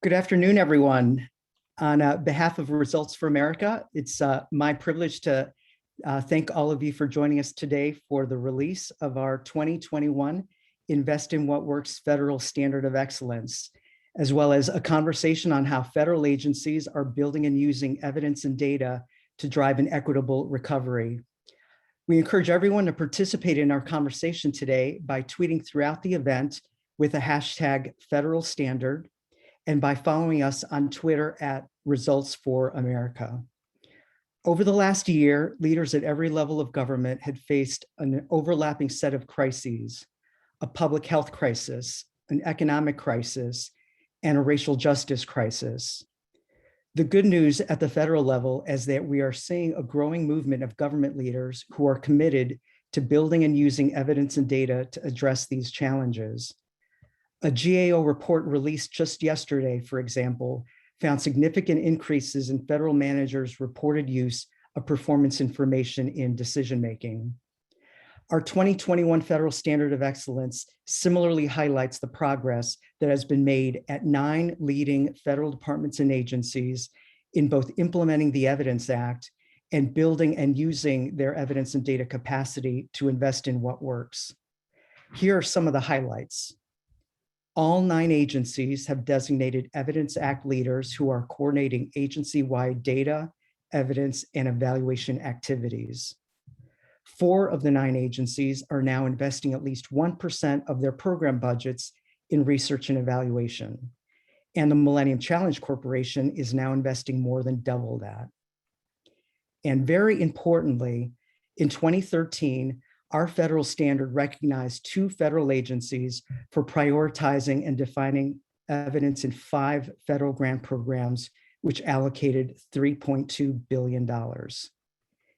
Good afternoon, everyone. On behalf of Results for America, it's my privilege to thank all of you for joining us today for the release of our 2021 Invest in What Works Federal Standard of Excellence, as well as a conversation on how federal agencies are building and using evidence and data to drive an equitable recovery. We encourage everyone to participate in our conversation today by tweeting throughout the event with a hashtag federal standard and by following us on Twitter at Results for America. Over the last year, leaders at every level of government had faced an overlapping set of crises: a public health crisis, an economic crisis, and a racial justice crisis. The good news at the federal level is that we are seeing a growing movement of government leaders who are committed to building and using evidence and data to address these challenges. A GAO report released just yesterday, for example, found significant increases in federal managers' reported use of performance information in decision-making. Our 2021 Federal Standard of Excellence similarly highlights the progress that has been made at 9 leading federal departments and agencies in both implementing the Evidence Act and building and using their evidence and data capacity to invest in what works. Here are some of the highlights. All 9 agencies have designated Evidence Act leaders who are coordinating agency-wide data, evidence, and evaluation activities. 4 of the 9 agencies are now investing at least 1% of their program budgets in research and evaluation. And the Millennium Challenge Corporation is now investing more than double that. And very importantly, in 2013, our federal standard recognized 2 federal agencies for prioritizing and defining evidence in 5 federal grant programs, which allocated $3.2 billion.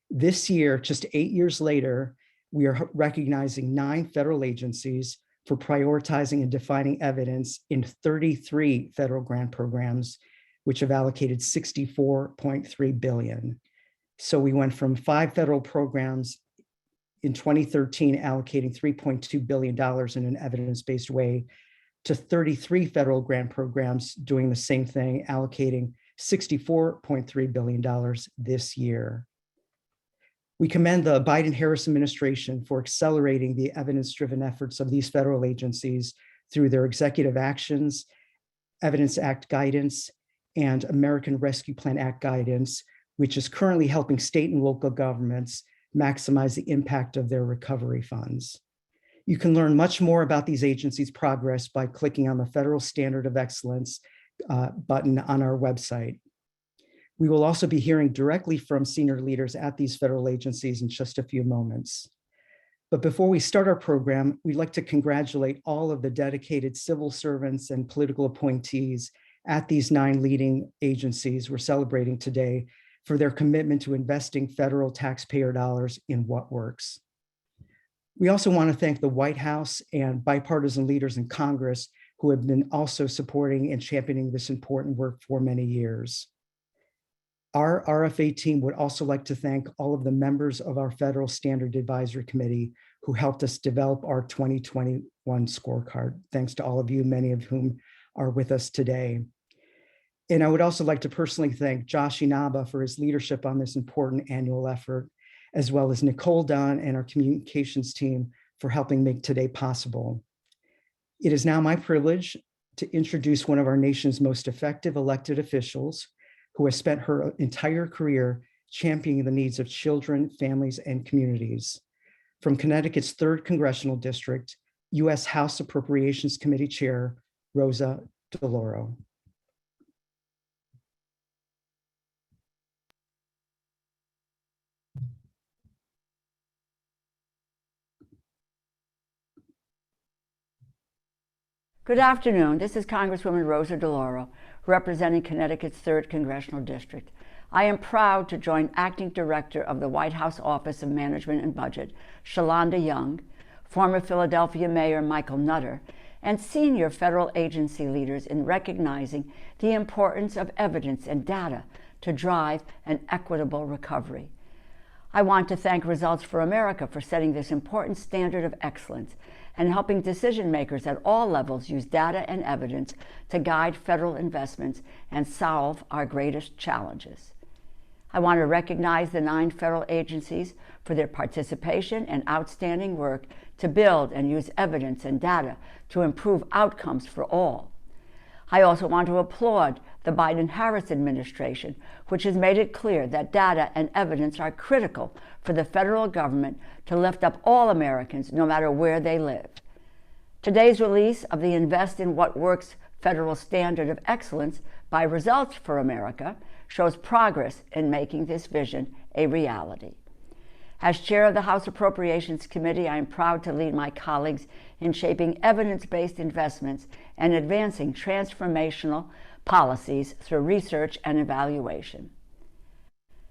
This year, just 8 years later, we are recognizing 9 federal agencies for prioritizing and defining evidence in 33 federal grant programs, which have allocated $64.3 billion. So we went from 5 federal programs in 2013 allocating $3.2 billion in an evidence-based way to 33 federal grant programs doing the same thing, allocating $64.3 billion this year. We commend the Biden-Harris administration for accelerating the evidence-driven efforts of these federal agencies through their executive actions, Evidence Act guidance, and American Rescue Plan Act guidance, which is currently helping state and local governments maximize the impact of their recovery funds. You can learn much more about these agencies' progress by clicking on the Federal Standard of Excellence button on our website. We will also be hearing directly from senior leaders at these federal agencies in just a few moments. But before we start our program, we'd like to congratulate all of the dedicated civil servants and political appointees at these 9 leading agencies we're celebrating today for their commitment to investing federal taxpayer dollars in what works. We also want to thank the White House and bipartisan leaders in Congress who have been also supporting and championing this important work for many years. Our RFA team would also like to thank all of the members of our Federal Standard Advisory Committee who helped us develop our 2021 scorecard. Thanks to all of you, many of whom are with us today. And I would also like to personally thank Josh Inaba for his leadership on this important annual effort, as well as Nicole Dunn and our communications team for helping make today possible. It is now my privilege to introduce one of our nation's most effective elected officials who has spent her entire career championing the needs of children, families, and communities. From Connecticut's 3rd Congressional District, U.S. House Appropriations Committee Chair, Rosa DeLauro. Good afternoon. This is Congresswoman Rosa DeLauro, representing Connecticut's 3rd Congressional District. I am proud to join Acting Director of the White House Office of Management and Budget, Shalanda Young, former Philadelphia Mayor Michael Nutter, and senior federal agency leaders in recognizing the importance of evidence and data to drive an equitable recovery. I want to thank Results for America for setting this important standard of excellence and helping decision makers at all levels use data and evidence to guide federal investments and solve our greatest challenges. I want to recognize the 9 federal agencies for their participation and outstanding work to build and use evidence and data to improve outcomes for all. I also want to applaud the Biden-Harris administration, which has made it clear that data and evidence are critical for the federal government to lift up all Americans, no matter where they live. Today's release of the Invest in What Works Federal Standard of Excellence by Results for America shows progress in making this vision a reality. As chair of the House Appropriations Committee, I am proud to lead my colleagues in shaping evidence-based investments and advancing transformational policies through research and evaluation.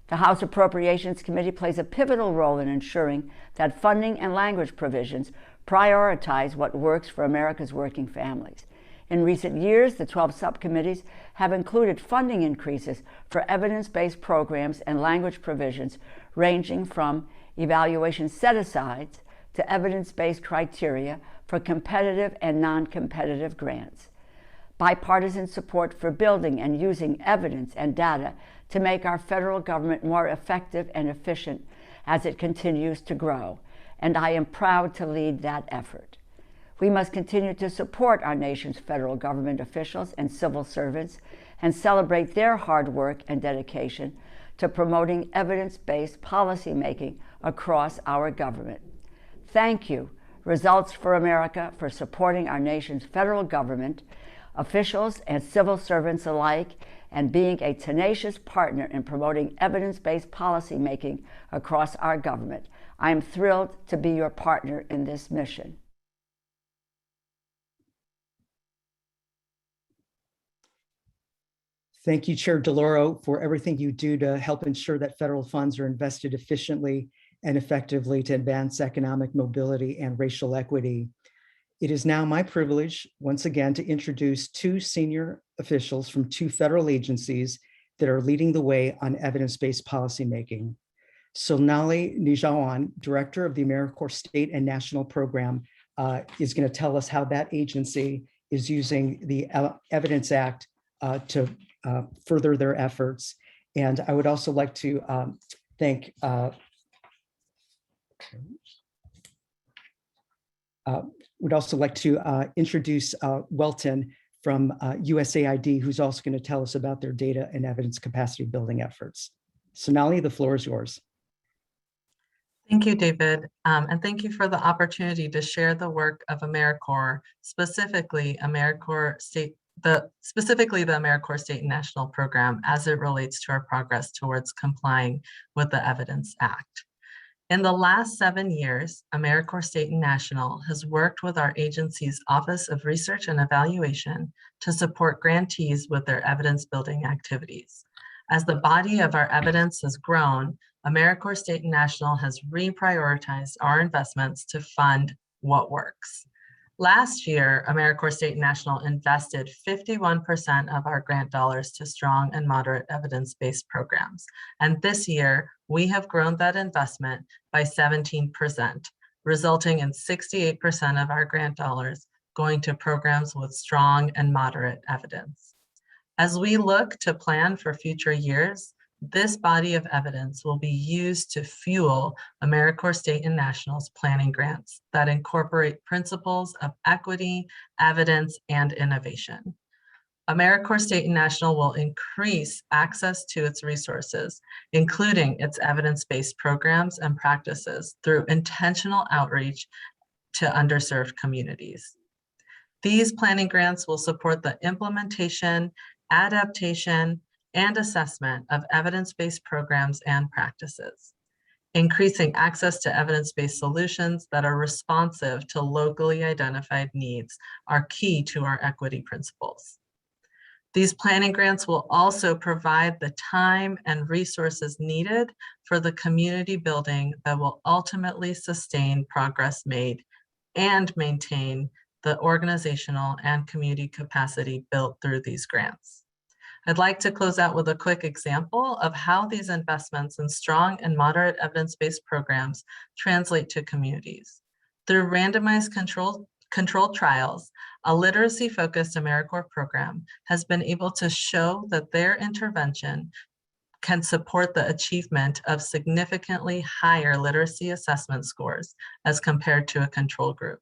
The House Appropriations Committee plays a pivotal role in ensuring that funding and language provisions prioritize what works for America's working families. In recent years, the 12 subcommittees have included funding increases for evidence-based programs and language provisions ranging from evaluation set-asides to evidence-based criteria for competitive and non-competitive grants. Bipartisan support for building and using evidence and data to make our federal government more effective and efficient as it continues to grow, and I am proud to lead that effort. We must continue to support our nation's federal government officials and civil servants and celebrate their hard work and dedication to promoting evidence-based policymaking across our government. Thank you, Results for America, for supporting our nation's federal government, officials and civil servants alike, and being a tenacious partner in promoting evidence-based policymaking across our government. I am thrilled to be your partner in this mission. Thank you, Chair DeLauro, for everything you do to help ensure that federal funds are invested efficiently and effectively to advance economic mobility and racial equity. It is now my privilege, once again, to introduce 2 senior officials from 2 federal agencies that are leading the way on evidence-based policymaking. Sonali Nijhawan, Director of the AmeriCorps State and National Program, is going to tell us how that agency is using the Evidence Act to further their efforts. And I would also like to thank introduce Welton from USAID, who's also going to tell us about their data and evidence capacity building efforts. Sonali, the floor is yours. Thank you, David, and thank you for the opportunity to share the work of AmeriCorps, specifically the AmeriCorps State and National Program as it relates to our progress towards complying with the Evidence Act. In the last 7 years, AmeriCorps State and National has worked with our agency's Office of Research and Evaluation to support grantees with their evidence building activities. As the body of our evidence has grown, AmeriCorps State and National has reprioritized our investments to fund what works. Last year, AmeriCorps State and National invested 51% of our grant dollars to strong and moderate evidence-based programs. And this year, we have grown that investment by 17%, resulting in 68% of our grant dollars going to programs with strong and moderate evidence. As we look to plan for future years, this body of evidence will be used to fuel AmeriCorps State and National's planning grants that incorporate principles of equity, evidence, and innovation. AmeriCorps State and National will increase access to its resources, including its evidence-based programs and practices through intentional outreach to underserved communities. These planning grants will support the implementation, adaptation, and assessment of evidence-based programs and practices. Increasing access to evidence-based solutions that are responsive to locally identified needs are key to our equity principles. These planning grants will also provide the time and resources needed for the community building that will ultimately sustain progress made and maintain the organizational and community capacity built through these grants. I'd like to close out with a quick example of how these investments in strong and moderate evidence-based programs translate to communities. Through randomized controlled trials, a literacy-focused AmeriCorps program has been able to show that their intervention can support the achievement of significantly higher literacy assessment scores as compared to a control group.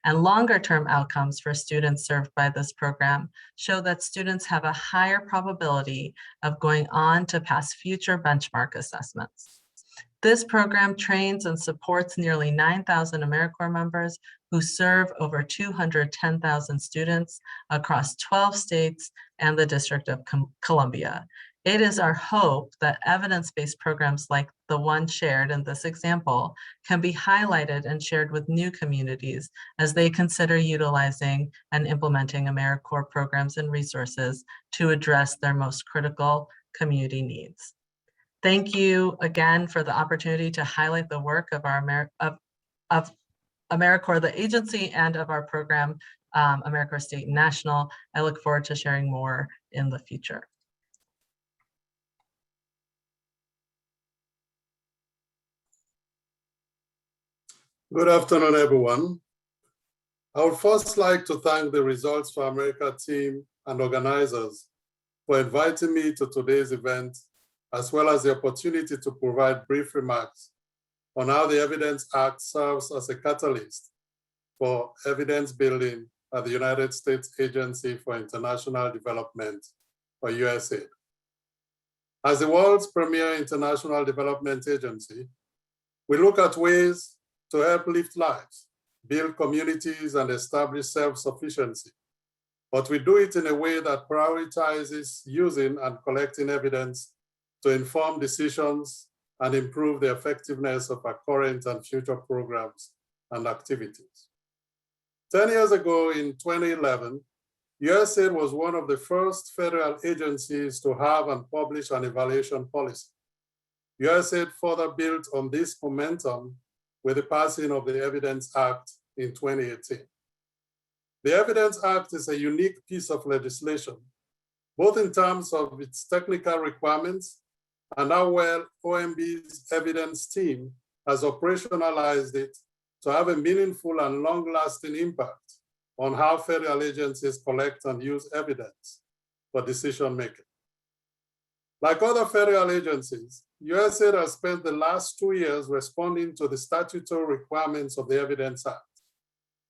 And longer-term outcomes for students served by this program show that students have a higher probability of going on to pass future benchmark assessments. This program trains and supports nearly 9,000 AmeriCorps members who serve over 210,000 students across 12 states and the District of Columbia. It is our hope that evidence-based programs like the one shared in this example can be highlighted and shared with new communities as they consider utilizing and implementing AmeriCorps programs and resources to address their most critical community needs. Thank you again for the opportunity to highlight the work of our AmeriCorps, the agency, and of our program, AmeriCorps State and National. I look forward to sharing more in the future. Good afternoon, everyone. I would first like to thank the Results for America team and organizers for inviting me to today's event, as well as the opportunity to provide brief remarks on how the Evidence Act serves as a catalyst for evidence building at the United States Agency for International Development, or USAID. As the world's premier international development agency, we look at ways to help lift lives, build communities, and establish self-sufficiency. But we do it in a way that prioritizes using and collecting evidence to inform decisions and improve the effectiveness of our current and future programs and activities. 10 years ago in 2011, USAID was one of the first federal agencies to have and publish an evaluation policy. USAID further built on this momentum with the passing of the Evidence Act in 2018. The Evidence Act is a unique piece of legislation, both in terms of its technical requirements and how well OMB's evidence team has operationalized it to have a meaningful and long-lasting impact on how federal agencies collect and use evidence for decision-making. Like other federal agencies, USAID has spent the last 2 years responding to the statutory requirements of the Evidence Act.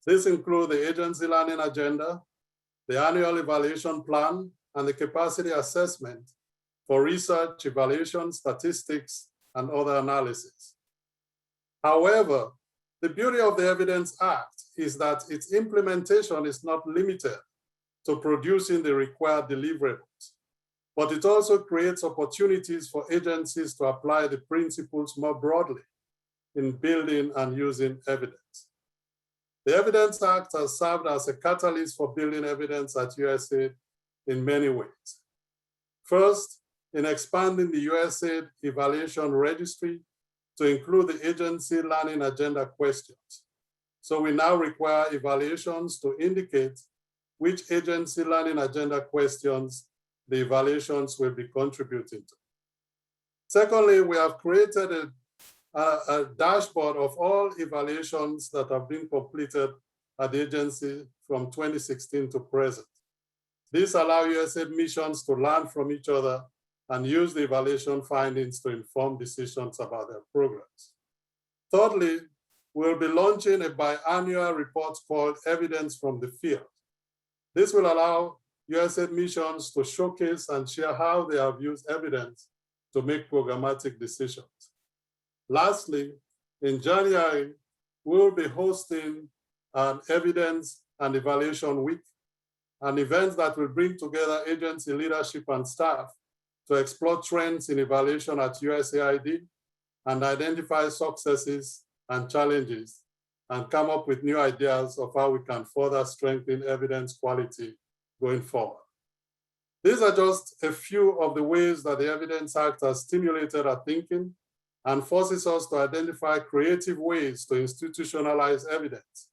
This includes the agency learning agenda, the annual evaluation plan, and the capacity assessment for research, evaluation, statistics, and other analysis. However, the beauty of the Evidence Act is that its implementation is not limited to producing the required deliverables, but it also creates opportunities for agencies to apply the principles more broadly in building and using evidence. The Evidence Act has served as a catalyst for building evidence at USAID in many ways. First, in expanding the USAID evaluation registry to include the agency learning agenda questions. So we now require evaluations to indicate which agency learning agenda questions the evaluations will be contributing to. Secondly, we have created a dashboard of all evaluations that have been completed at the agency from 2016 to present. This allows USAID missions to learn from each other and use the evaluation findings to inform decisions about their programs. Thirdly, we'll be launching a biannual report called Evidence from the Field. This will allow USAID missions to showcase and share how they have used evidence to make programmatic decisions. Lastly, in January, we will be hosting an Evidence and Evaluation Week, an event that will bring together agency leadership and staff to explore trends in evaluation at USAID and identify successes and challenges and come up with new ideas of how we can further strengthen evidence quality going forward. These are just a few of the ways that the Evidence Act has stimulated our thinking and forces us to identify creative ways to institutionalize evidence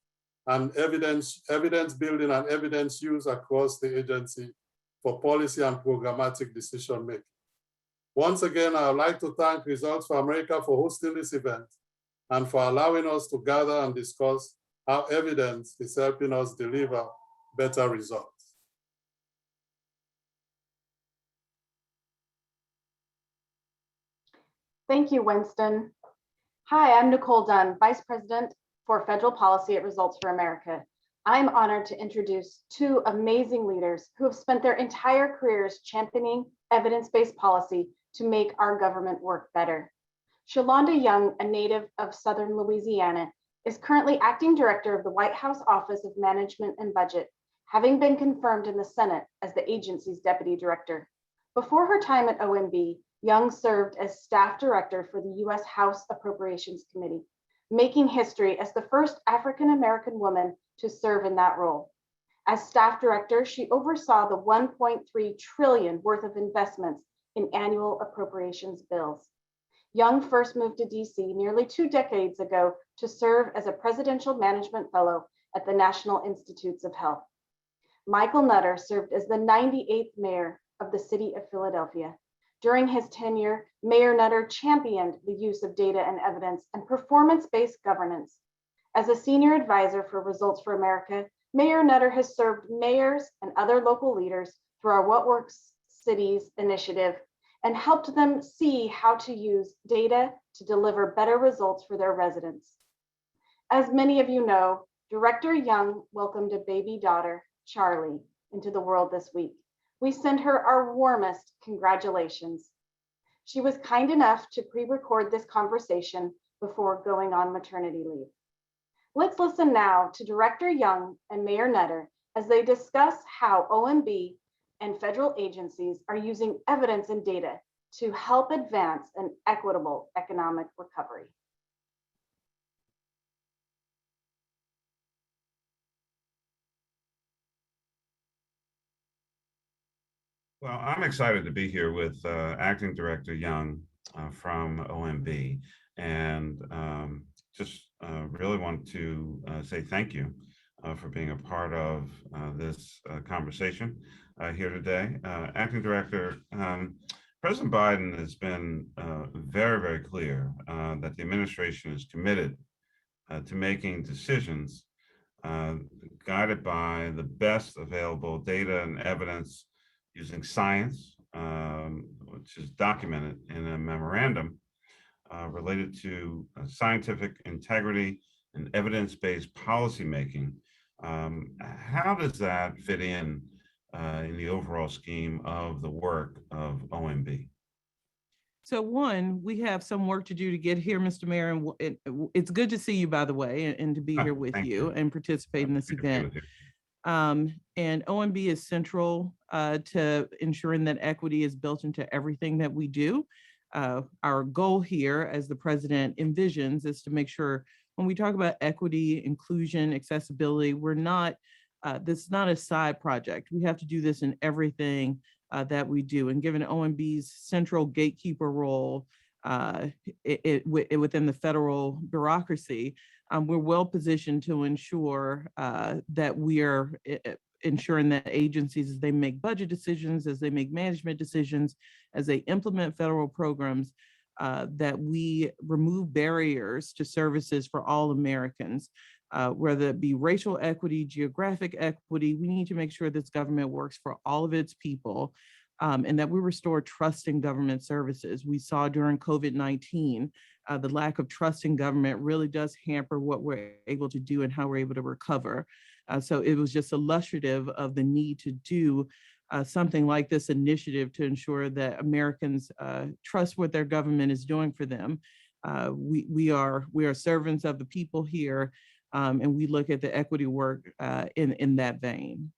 and evidence building and evidence use across the agency for policy and programmatic decision making. Once again, I would like to thank Results for America for hosting this event and for allowing us to gather and discuss how evidence is helping us deliver better results. Thank you, Winston. Hi, I'm Nicole Dunn, Vice President for Federal Policy at Results for America. I'm honored to introduce two amazing leaders who have spent their entire careers championing evidence-based policy to make our government work better. Shalanda Young, a native of Southern Louisiana, is currently Acting Director of the White House Office of Management and Budget, having been confirmed in the Senate as the agency's Deputy Director. Before her time at OMB, Young served as Staff Director for the U.S. House Appropriations Committee, making history as the first African-American woman to serve in that role. As Staff Director, she oversaw the $1.3 trillion worth of investments in annual appropriations bills. Young first moved to DC nearly 2 decades ago to serve as a Presidential Management Fellow at the National Institutes of Health. Michael Nutter served as the 98th mayor of the city of Philadelphia. During his tenure, Mayor Nutter championed the use of data and evidence and performance-based governance. As a senior advisor for Results for America, Mayor Nutter has served mayors and other local leaders through our What Works Cities initiative and helped them see how to use data to deliver better results for their residents. As many of you know, Director Young welcomed a baby daughter, Charlie, into the world this week. We send her our warmest congratulations. She was kind enough to pre-record this conversation before going on maternity leave. Let's listen now to Director Young and Mayor Nutter as they discuss how OMB and federal agencies are using evidence and data to help advance an equitable economic recovery. Well, I'm excited to be here with Acting Director Young from OMB, and just really want to say thank you for being a part of this conversation here today. Acting Director, President Biden has been very, very clear that the administration is committed to making decisions guided by the best available data and evidence using science, which is documented in a memorandum related to scientific integrity and evidence-based policymaking. How does that fit in the overall scheme of the work of OMB? So one, we have some work to do to get here, Mr. Mayor, and it's good to see you, by the way, and to be here with you and participate in this event. And OMB is central to ensuring that equity is built into everything that we do. Our goal here, as the president envisions, is to make sure when we talk about equity, inclusion, accessibility, this is not a side project. We have to do this in everything that we do. And given OMB's central gatekeeper role within the federal bureaucracy, we're well positioned to ensure that we are ensuring that agencies, as they make budget decisions, as they make management decisions, as they implement federal programs, that we remove barriers to services for all Americans, whether it be racial equity, geographic equity. We need to make sure this government works for all of its people, and that we restore trust in government services. We saw during COVID-19, the lack of trust in government really does hamper what we're able to do and how we're able to recover. So it was just illustrative of the need to do something like this initiative to ensure that Americans trust what their government is doing for them. We are servants of the people here, and we look at the equity work in that vein.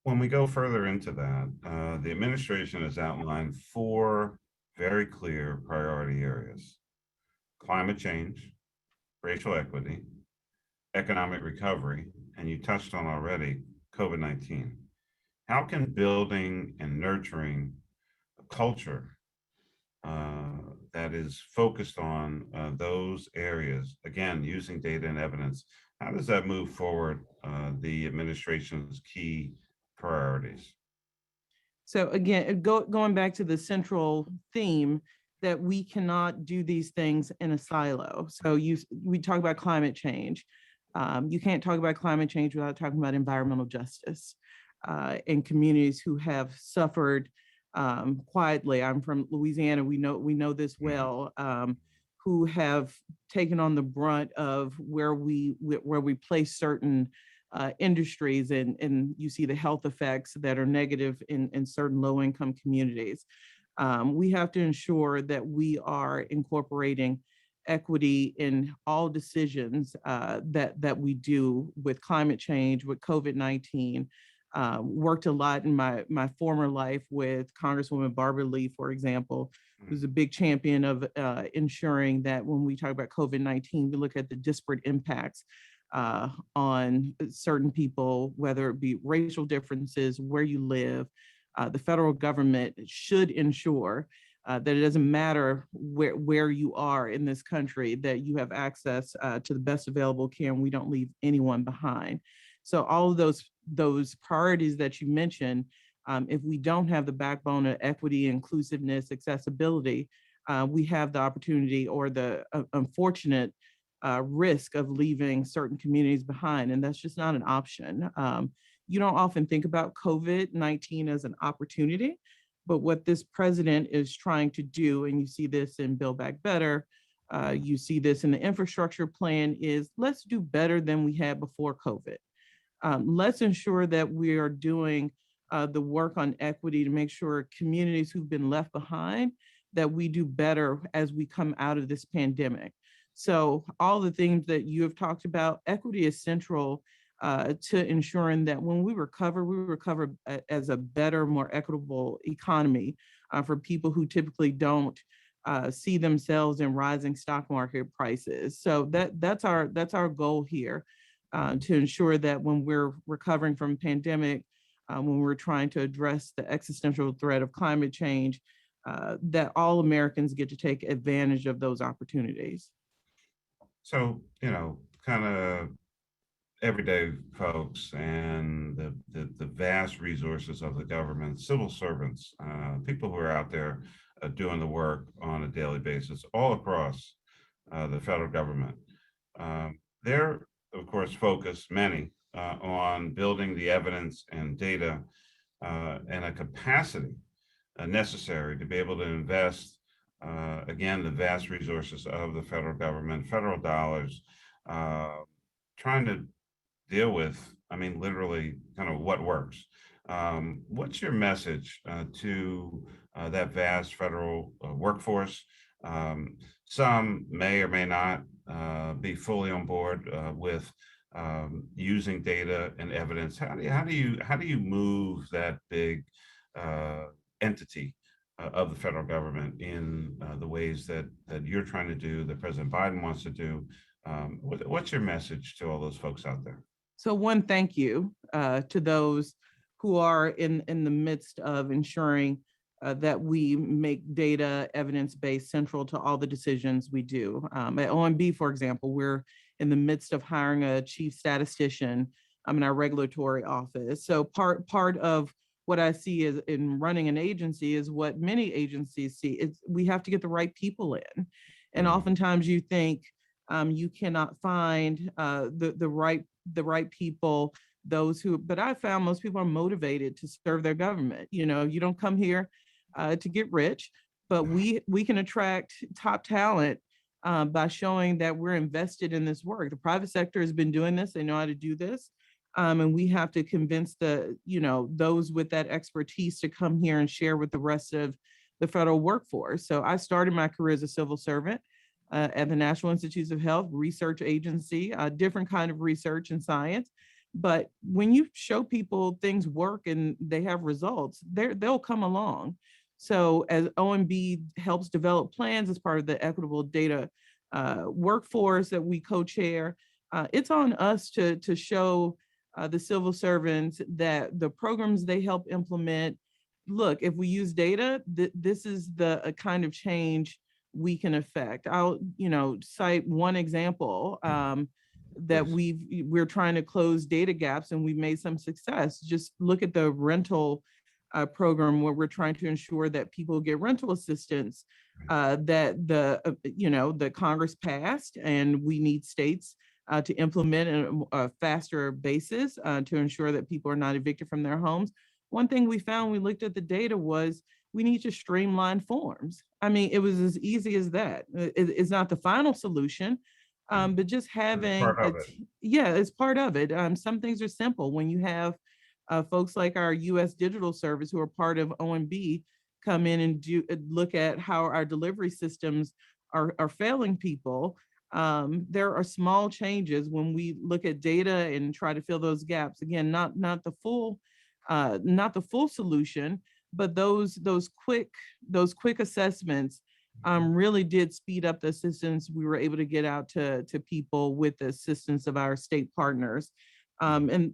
When we go further into that, the administration has outlined 4 very clear priority areas: climate change, racial equity, economic recovery, and you touched on already COVID-19. How can building and nurturing a culture that is focused on those areas, again, using data and evidence, how does that move forward the administration's key priorities? So again, going back to the central theme, that we cannot do these things in a silo. So we talk about climate change. You can't talk about climate change without talking about environmental justice in communities who have suffered quietly. I'm from Louisiana. We know this well. Who have taken on the brunt of where we place certain industries, and you see the health effects that are negative in certain low-income communities. We have to ensure that we are incorporating equity in all decisions that we do with climate change, with COVID-19. Worked a lot in my former life with Congresswoman Barbara Lee, for example, who's a big champion of ensuring that when we talk about COVID-19, we look at the disparate impacts on certain people, whether it be racial differences, where you live. The federal government should ensure that it doesn't matter where you are in this country, that you have access to the best available care, and we don't leave anyone behind. So all of those priorities that you mentioned, if we don't have the backbone of equity, inclusiveness, accessibility, we have the opportunity or the unfortunate risk of leaving certain communities behind, and that's just not an option. You don't often think about COVID-19 as an opportunity, but what this president is trying to do, and you see this in Build Back Better, you see this in the infrastructure plan, is let's do better than we had before COVID. Let's ensure that we are doing the work on equity to make sure communities who've been left behind, that we do better as we come out of this pandemic. So all the things that you have talked about, equity is central to ensuring that when we recover as a better, more equitable economy for people who typically don't see themselves in rising stock market prices. So that's our goal here, to ensure that when we're recovering from a pandemic, when we're trying to address the existential threat of climate change, that all Americans get to take advantage of those opportunities. So, kind of everyday folks and the vast resources of the government, civil servants, people who are out there doing the work on a daily basis all across the federal government. They're, of course, focused, many, on building the evidence and data and a capacity necessary to be able to invest, again, the vast resources of the federal government, federal dollars, trying to deal with, literally kind of what works. What's your message to that vast federal workforce? Some may or may not be fully on board with using data and evidence. How do you move that big entity of the federal government in the ways that you're trying to do, that President Biden wants to do? What's your message to all those folks out there? So one, thank you to those who are in the midst of ensuring that we make data evidence-based central to all the decisions we do. At OMB, for example, we're in the midst of hiring a chief statistician in our regulatory office. So part of what I see is in running an agency is what many agencies see. It's we have to get the right people in. And oftentimes you think you cannot find the right people, those who, but I found most people are motivated to serve their government. You don't come here to get rich, but we can attract top talent by showing that we're invested in this work. The private sector has been doing this, they know how to do this. And we have to convince those with that expertise to come here and share with the rest of the federal workforce. So I started my career as a civil servant at the National Institutes of Health research agency, a different kind of research and science. But when you show people things work and they have results, they'll come along. So as OMB helps develop plans as part of the equitable data workforce that we co-chair, it's on us to show the civil servants that the programs they help implement, look, if we use data, this is the kind of change we can affect. I'll cite one example that we're trying to close data gaps, and we've made some success. Just look at the rental program where we're trying to ensure that people get rental assistance that the Congress passed, and we need states to implement a faster basis to ensure that people are not evicted from their homes. One thing we found when we looked at the data was we need to streamline forms. I mean, it was as easy as that. It's not the final solution, but just having, it's part of it. Some things are simple. When you have folks like our U.S. Digital Service who are part of OMB come in and look at how our delivery systems are failing people. There are small changes when we look at data and try to fill those gaps. Again, not the full solution, but those quick assessments really did speed up the assistance we were able to get out to people with the assistance of our state partners. And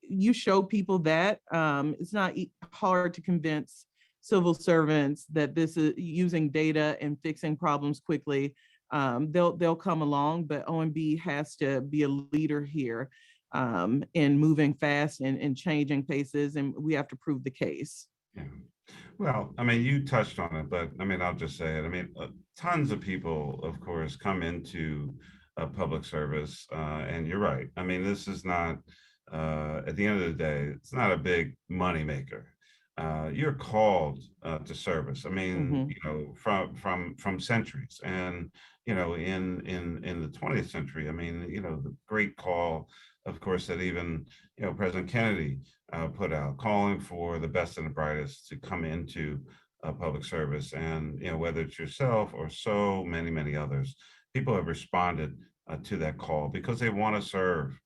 you show people that it's not hard to convince civil servants that this is using data and fixing problems quickly. They'll come along, but OMB has to be a leader here in moving fast and changing paces, and we have to prove the case. Yeah. Well, I mean, you touched on it, but I mean, I'll just say it. I mean, tons of people, of course, come into public service, and you're right. I mean, this is not, at the end of the day, it's not a big money maker. You're called to service. I mean, you know, from centuries, and you know, in the 20th century, I mean, you know, the great call, of course, that even, you know, President Kennedy put out, calling for the best and the brightest to come into public service. And, you know, whether it's yourself or so many others, people have responded to that call because they want to serve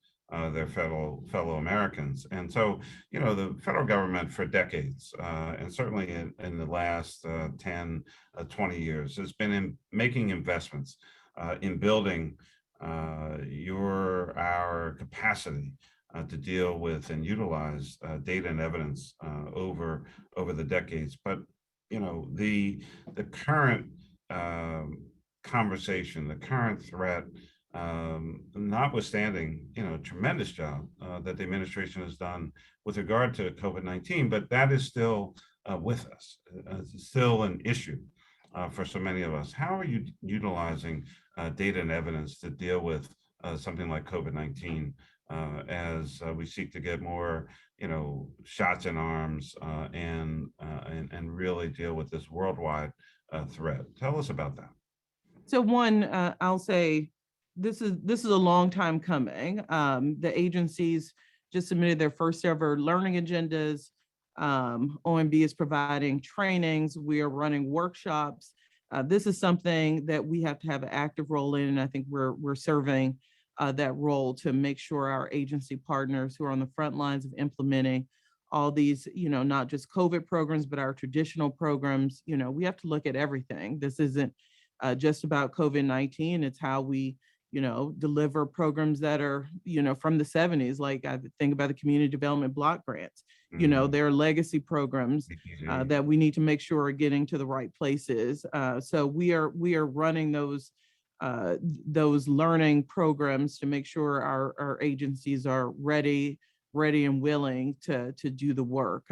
their fellow Americans. And so, you know, the federal government for decades, and certainly in the last 10, 20 years, has been making investments in building our capacity to deal with and utilize data and evidence over the decades. But, you know, the current conversation, the current threat, notwithstanding, you know, tremendous job that the administration has done with regard to COVID-19, but that is still with us. It's still an issue for so many of us. How are you utilizing data and evidence to deal with something like COVID-19 as we seek to get more, you know, shots in arms and really deal with this worldwide threat? Tell us about that. So one, I'll say, this is a long time coming. The agencies just submitted their first ever learning agendas. OMB is providing trainings. We are running workshops. This is something that we have to have an active role in, and I think we're serving that role to make sure our agency partners who are on the front lines of implementing all these, you know, not just COVID programs, but our traditional programs. You know, we have to look at everything. This isn't just about COVID-19. It's how we, you know, deliver programs that are, you know, from the 70s. Like I think about the community development block grants. You know, there are legacy programs that we need to make sure are getting to the right places. So we are running those learning programs to make sure our agencies are ready and willing to do the work.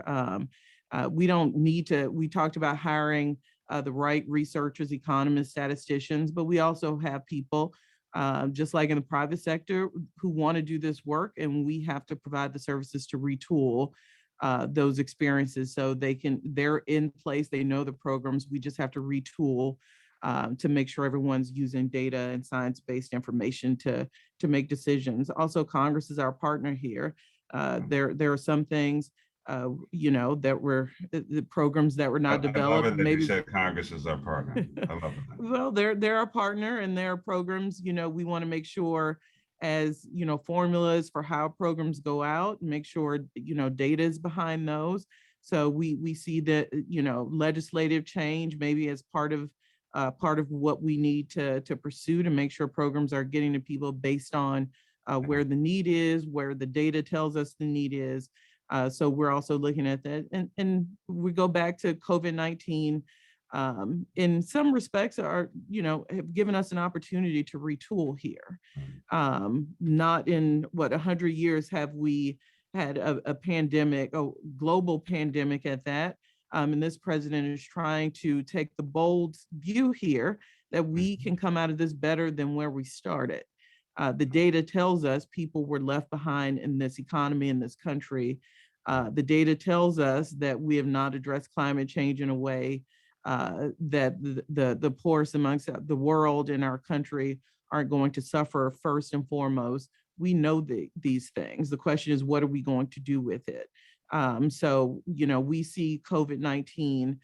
We don't need to. We talked about hiring the right researchers, economists, statisticians, but we also have people just like in the private sector who want to do this work, and we have to provide the services to retool those experiences so they're in place, they know the programs. We just have to retool to make sure everyone's using data and science-based information to make decisions. Also, Congress is our partner here. There are some things, you know, that were the programs that were not developed. Maybe you said Congress is our partner. I love that. Well, they're our partner, and there are programs, you know, we want to make sure, as you know, formulas for how programs go out, make sure, you know, data is behind those. So we see that, you know, legislative change maybe as part of what we need to pursue to make sure programs are getting to people based on where the need is, where the data tells us the need is. So we're also looking at that. And we go back to COVID-19, in some respects have given us an opportunity to retool here. Not in 100 years have we had a pandemic, a global pandemic at that. And this president is trying to take the bold view here that we can come out of this better than where we started. The data tells us people were left behind in this economy, in this country. The data tells us that we have not addressed climate change in a way that the poorest amongst the world in our country aren't going to suffer first and foremost. We know these things. The question is, what are we going to do with it? So, we see COVID-19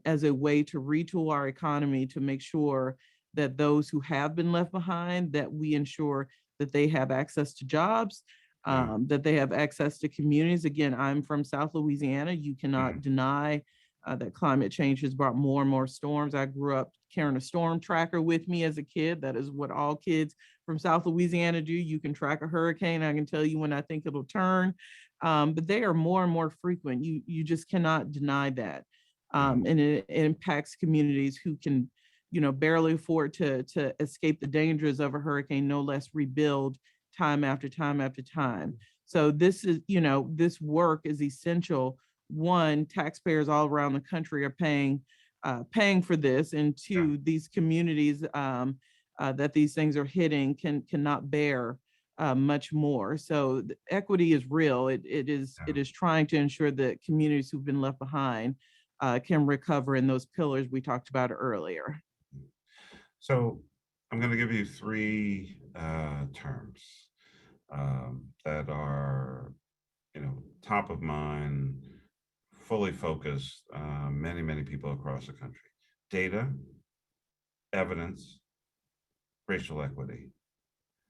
as a way to retool our economy to make sure that those who have been left behind, that we ensure that they have access to jobs, that they have access to communities. Again, I'm from South Louisiana. You cannot deny that climate change has brought more and more storms. I grew up carrying a storm tracker with me as a kid. That is what all kids from South Louisiana do. You can track a hurricane. I can tell you when I think it'll turn, but they are more and more frequent. You just cannot deny that. And it impacts communities who can, barely afford to escape the dangers of a hurricane, no less rebuild time after time after time. So this is, this work is essential. One, taxpayers all around the country are paying for this, and two, these communities that these things are hitting cannot bear much more. So the equity is real. It is trying to ensure that communities who've been left behind can recover in those pillars we talked about earlier. So I'm going to give you three terms that are, top of mind, fully focused, many people across the country: data, evidence, racial equity.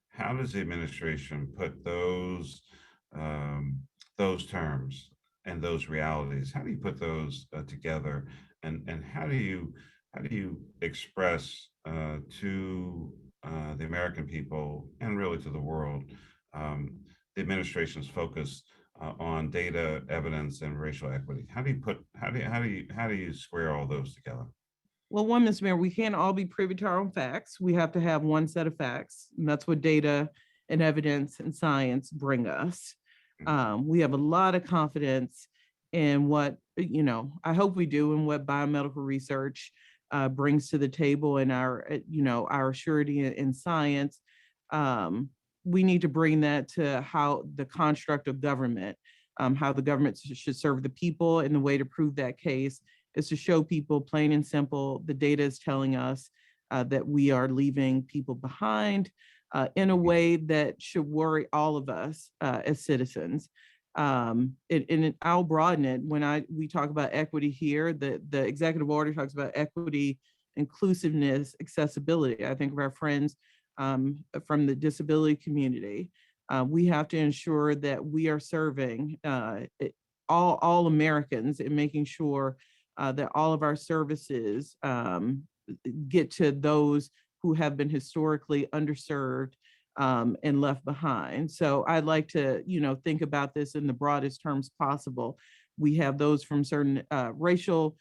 How does the administration put those terms and those realities? How do you put those together, and how do you express to the American people and really to the world the administration's focus on data, evidence, and racial equity? How do you square all those together? Well, one, Ms. Mayor, we can't all be privy to our own facts. We have to have one set of facts, and that's what data and evidence and science bring us. We have a lot of confidence in what, I hope we do, in what biomedical research brings to the table, and our surety in science. We need to bring that to how the construct of government, how the government should serve the people, and the way to prove that case is to show people, plain and simple, the data is telling us that we are leaving people behind in a way that should worry all of us as citizens. And I'll broaden it. When we talk about equity here, the executive order talks about equity, inclusiveness, accessibility. I think of our friends from the disability community. We have to ensure that we are serving all Americans and making sure that all of our services get to those who have been historically underserved and left behind. So I'd like to, think about this in the broadest terms possible. We have those from certain racial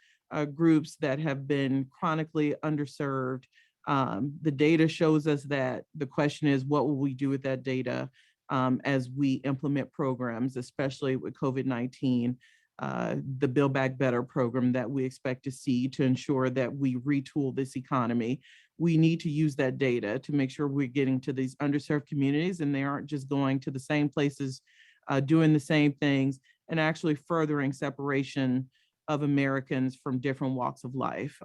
groups that have been chronically underserved. The data shows us that. The question is, what will we do with that data as we implement programs, especially with COVID-19, the Build Back Better program that we expect to see to ensure that we retool this economy. We need to use that data to make sure we're getting to these underserved communities and they aren't just going to the same places, doing the same things, and actually furthering separation of Americans from different walks of life.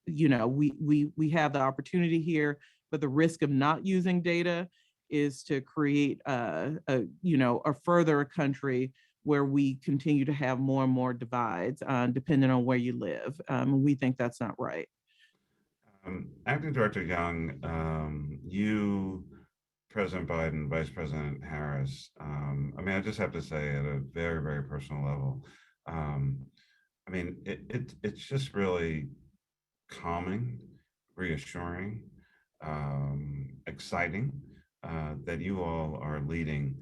We have the opportunity here, but the risk of not using data is to create a further country where we continue to have more and more divides depending on where you live. We think that's not right. Acting Director Young, you, President Biden, Vice President Harris, I just have to say at a very, very personal level, it's just really calming, reassuring, exciting that you all are leading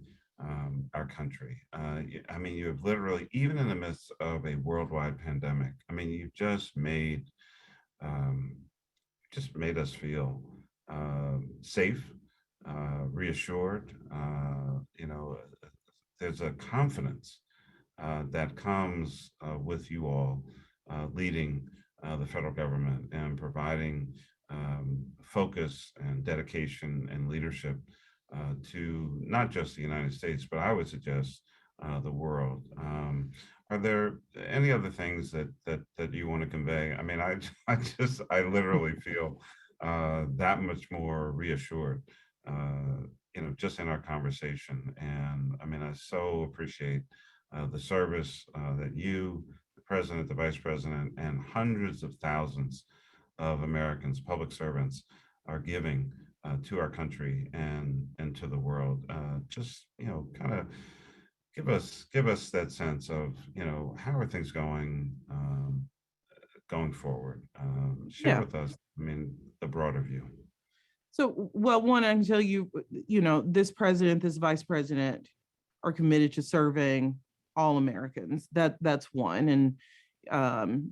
our country. You have literally, even in the midst of a worldwide pandemic, you've just made us feel safe, reassured. There's a confidence that comes with you all leading the federal government and providing focus and dedication and leadership to not just the United States, but I would suggest the world. Are there any other things that you want to convey? I mean, I literally feel that much more reassured, just in our conversation. And I mean, I so appreciate the service that you, the president, the vice president, and hundreds of thousands of Americans, public servants, are giving to our country and to the world. Just kind of give us that sense of how are things going forward. Share with us, I mean, the broader view. So, well, one, I can tell you, this president, this vice president are committed to serving all Americans. That's one. And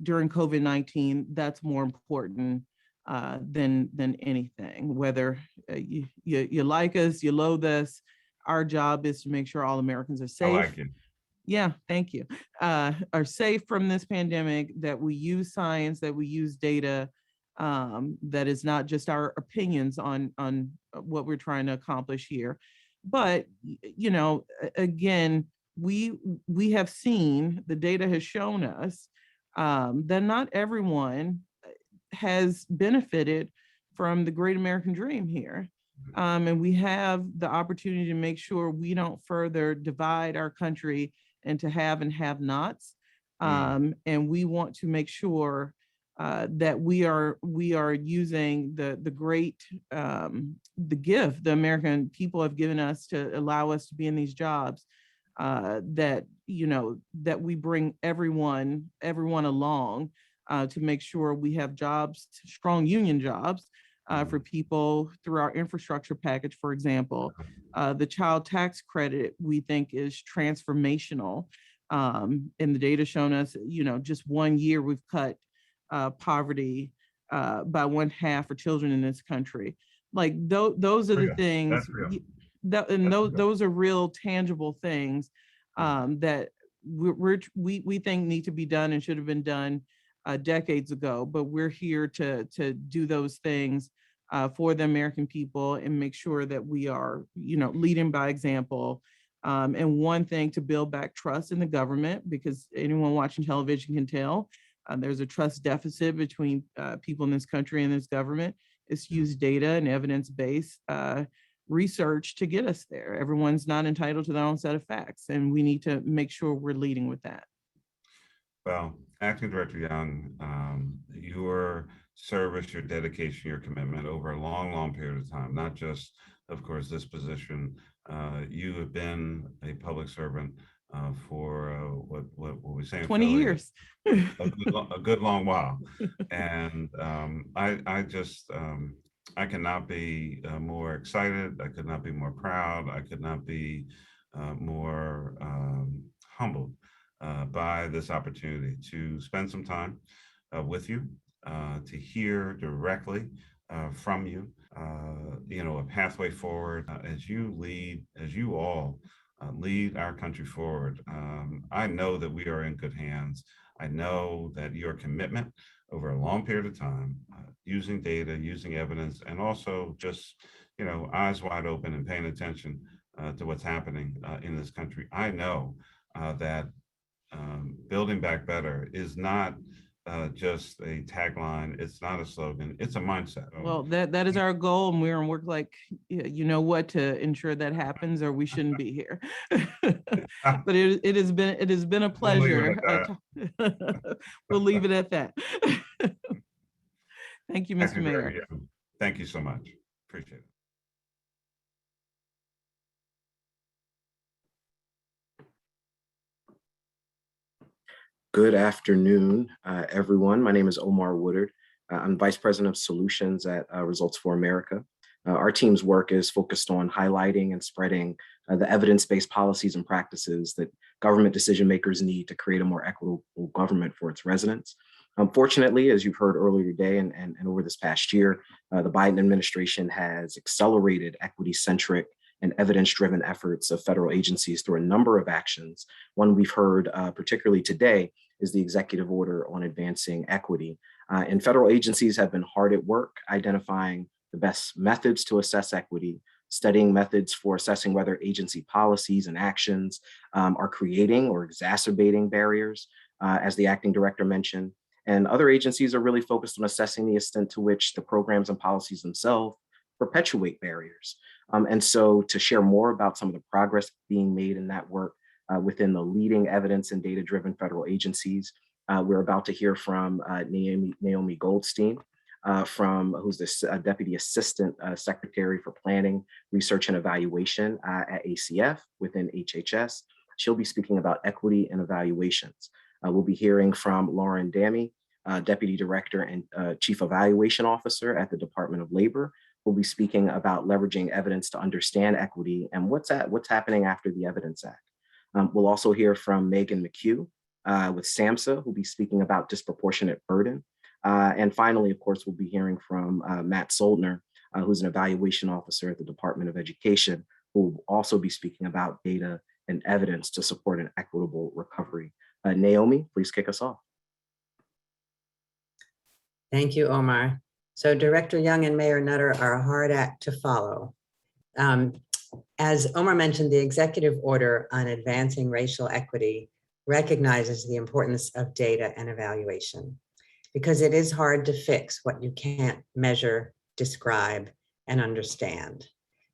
during COVID-19, that's more important than anything. Whether you like us, you loathe us, our job is to make sure all Americans are safe. I like it. Yeah, thank you. Are safe from this pandemic, that we use science, that we use data, that is not just our opinions on what we're trying to accomplish here. But, again, we have seen, the data has shown us that not everyone has benefited from the great American dream here. And we have the opportunity to make sure we don't further divide our country into have and have nots. And we want to make sure that we are using the great, the gift the American people have given us to allow us to be in these jobs, that we bring everyone along to make sure we have jobs, strong union jobs for people through our infrastructure package, for example. The child tax credit, we think, is transformational. And the data shown us, just 1 year we've cut poverty by 1/2 for children in this country. Like those are the things, those are real tangible things that we think need to be done and should have been done decades ago. But we're here to do those things for the American people and make sure that we are, leading by example. And one thing, to build back trust in the government, because anyone watching television can tell there's a trust deficit between people in this country and this government. It's use data and evidence-based research to get us there. Everyone's not entitled to their own set of facts, and we need to make sure we're leading with that. Well, Acting Director Young, your service, your dedication, your commitment over a long, long period of time, not just, of course, this position. You have been a public servant for what we saying? 20 years. a good long while. And I cannot be more excited. I could not be more proud. I could not be more humbled by this opportunity to spend some time with you, to hear directly from you, a pathway forward as you all lead our country forward. I know that we are in good hands. I know that your commitment over a long period of time, using data, using evidence, and also just, eyes wide open and paying attention to what's happening in this country. I know that building back better is not just a tagline. It's not a slogan. It's a mindset. Well, that is our goal, and we're in work like to ensure that happens, or we shouldn't be here. But it has been a pleasure. We'll leave it at that. Thank you, Mr. Mayor. Thank you so much. Appreciate it. Good afternoon, everyone. My name is Omar Woodard. I'm Vice President of Solutions at Results for America. Our team's work is focused on highlighting and spreading the evidence-based policies and practices that government decision makers need to create a more equitable government for its residents. Unfortunately, as you've heard earlier today and over this past year, the Biden administration has accelerated equity-centric and evidence-driven efforts of federal agencies through a number of actions. One we've heard particularly today is the executive order on advancing equity. And federal agencies have been hard at work identifying the best methods to assess equity, studying methods for assessing whether agency policies and actions are creating or exacerbating barriers, as the acting director mentioned. And other agencies are really focused on assessing the extent to which the programs and policies themselves perpetuate barriers. And so to share more about some of the progress being made in that work within the leading evidence and data-driven federal agencies, we're about to hear from Naomi Goldstein, who's the Deputy Assistant Secretary for Planning, Research and Evaluation at ACF within HHS. She'll be speaking about equity and evaluations. We'll be hearing from Lauren Dami, Deputy Director and Chief Evaluation Officer at the Department of Labor. We'll be speaking about leveraging evidence to understand equity and what's happening after the Evidence Act. We'll also hear from Megan McHugh with SAMHSA, who'll be speaking about disproportionate burden. And finally, of course, we'll be hearing from Matt Soldner, who's an evaluation officer at the Department of Education, who will also be speaking about data and evidence to support an equitable recovery. Naomi, please kick us off. Thank you, Omar. So Director Young and Mayor Nutter are a hard act to follow. As Omar mentioned, the executive order on advancing racial equity recognizes the importance of data and evaluation, because it is hard to fix what you can't measure, describe, and understand.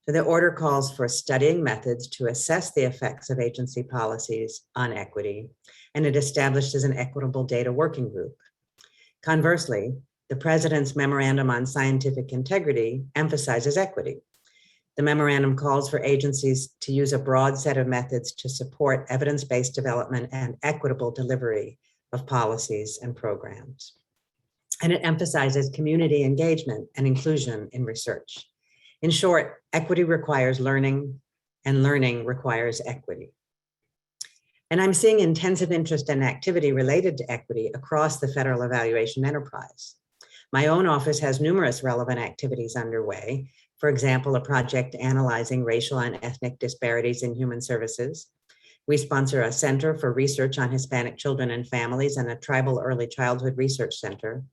So the order calls for studying methods to assess the effects of agency policies on equity, and it establishes an equitable data working group. Conversely, the President's Memorandum on Scientific Integrity emphasizes equity. The memorandum calls for agencies to use a broad set of methods to support evidence-based development and equitable delivery of policies and programs. And it emphasizes community engagement and inclusion in research. In short, equity requires learning, and learning requires equity. And I'm seeing intensive interest and activity related to equity across the federal evaluation enterprise. My own office has numerous relevant activities underway. For example, a project analyzing racial and ethnic disparities in human services. We sponsor a Center for Research on Hispanic Children and Families and a Tribal Early Childhood Research Center.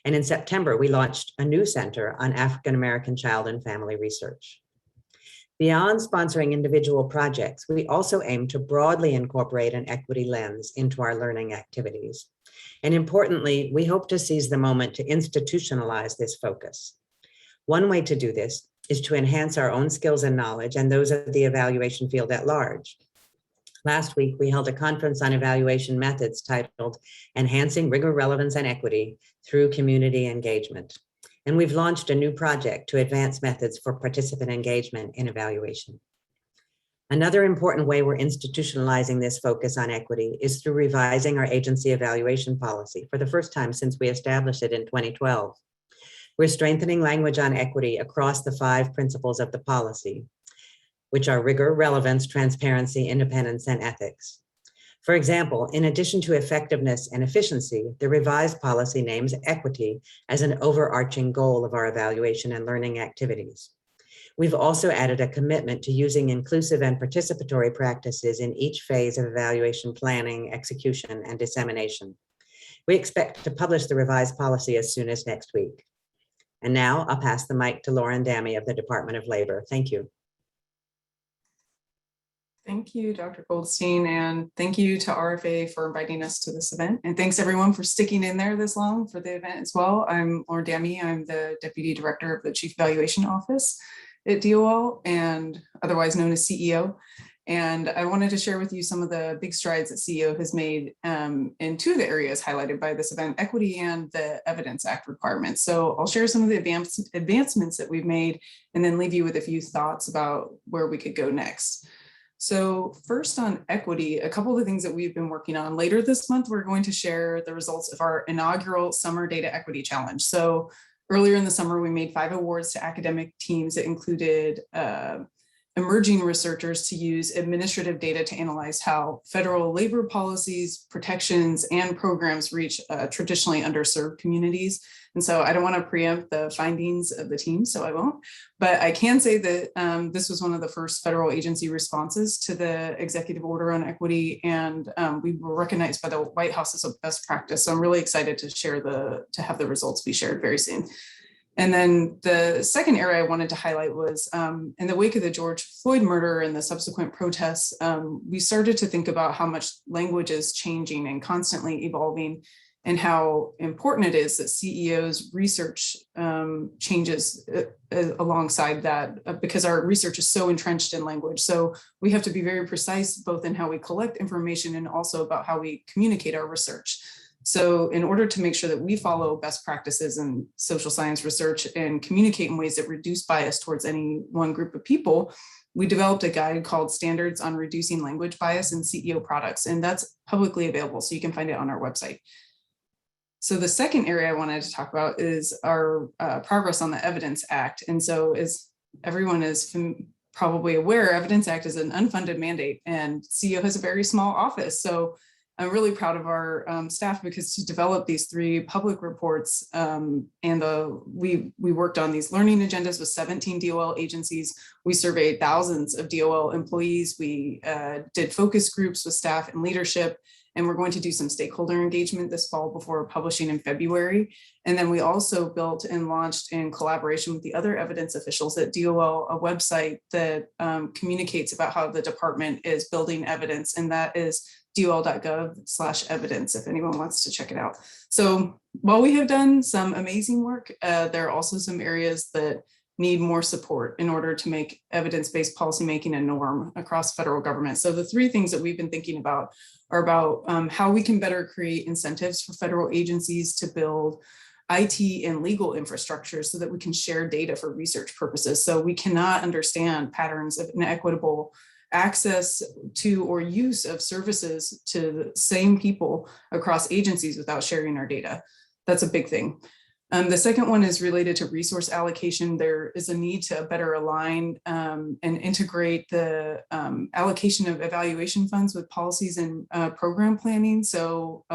And in September, we launched a new center on African American child and family research. Beyond sponsoring individual projects, we also aim to broadly incorporate an equity lens into our learning activities. And importantly, we hope to seize the moment to institutionalize this focus. One way to do this is to enhance our own skills and knowledge and those of the evaluation field at large. Last week, we held a conference on evaluation methods titled Enhancing Rigor, Relevance, and Equity Through Community Engagement. And we've launched a new project to advance methods for participant engagement in evaluation. Another important way we're institutionalizing this focus on equity is through revising our agency evaluation policy for the first time since we established it in 2012. We're strengthening language on equity across the 5 principles of the policy, which are rigor, relevance, transparency, independence, and ethics. For example, in addition to effectiveness and efficiency, the revised policy names equity as an overarching goal of our evaluation and learning activities. We've also added a commitment to using inclusive and participatory practices in each phase of evaluation planning, execution, and dissemination. We expect to publish the revised policy as soon as next week. And now I'll pass the mic to Lauren Dami of the Department of Labor. Thank you. Thank you, Dr. Goldstein, and thank you to RFA for inviting us to this event. And thanks everyone for sticking in there this long for the event as well. I'm Lauren Dami. I'm the Deputy Director of the Chief Evaluation Office at DOL, and otherwise known as CEO. And I wanted to share with you some of the big strides that CEO has made in 2 of the areas highlighted by this event, equity and the Evidence Act requirements. So I'll share some of the advancements that we've made and then leave you with a few thoughts about where we could go next. So first on equity, a couple of the things that we've been working on. Later this month, we're going to share the results of our inaugural Summer Data Equity Challenge. So earlier in the summer, we made 5 awards to academic teams that included emerging researchers to use administrative data to analyze how federal labor policies, protections, and programs reach traditionally underserved communities. And so I don't want to preempt the findings of the team, so I won't. But I can say that this was one of the first federal agency responses to the executive order on equity, and we were recognized by the White House as a best practice. So I'm really excited to have the results be shared very soon. And then the second area I wanted to highlight was in the wake of the George Floyd murder and the subsequent protests, we started to think about how much language is changing and constantly evolving, and how important it is that CEOs research changes alongside that, because our research is so entrenched in language. So we have to be very precise both in how we collect information and also about how we communicate our research. So in order to make sure that we follow best practices in social science research and communicate in ways that reduce bias towards any one group of people, we developed a guide called Standards on Reducing Language Bias in CEO Products, and that's publicly available, so you can find it on our website. So the second area I wanted to talk about is our progress on the Evidence Act. And so as everyone is probably aware, Evidence Act is an unfunded mandate, and CEO has a very small office. So I'm really proud of our staff, because to develop these 3 public reports, we worked on these learning agendas with 17 DOL agencies. We surveyed thousands of DOL employees. We did focus groups with staff and leadership, and we're going to do some stakeholder engagement this fall before publishing in February. And then we also built and launched, in collaboration with the other evidence officials at DOL, a website that communicates about how the department is building evidence, and that is dol.gov/evidence, if anyone wants to check it out. So while we have done some amazing work, there are also some areas that need more support in order to make evidence-based policymaking a norm across federal government. So the 3 things that we've been thinking about are about how we can better create incentives for federal agencies to build IT and legal infrastructure so that we can share data for research purposes. So we cannot understand patterns of inequitable access to or use of services to the same people across agencies without sharing our data. That's a big thing. The second one is related to resource allocation. There is a need to better align and integrate the allocation of evaluation funds with policies and program planning, so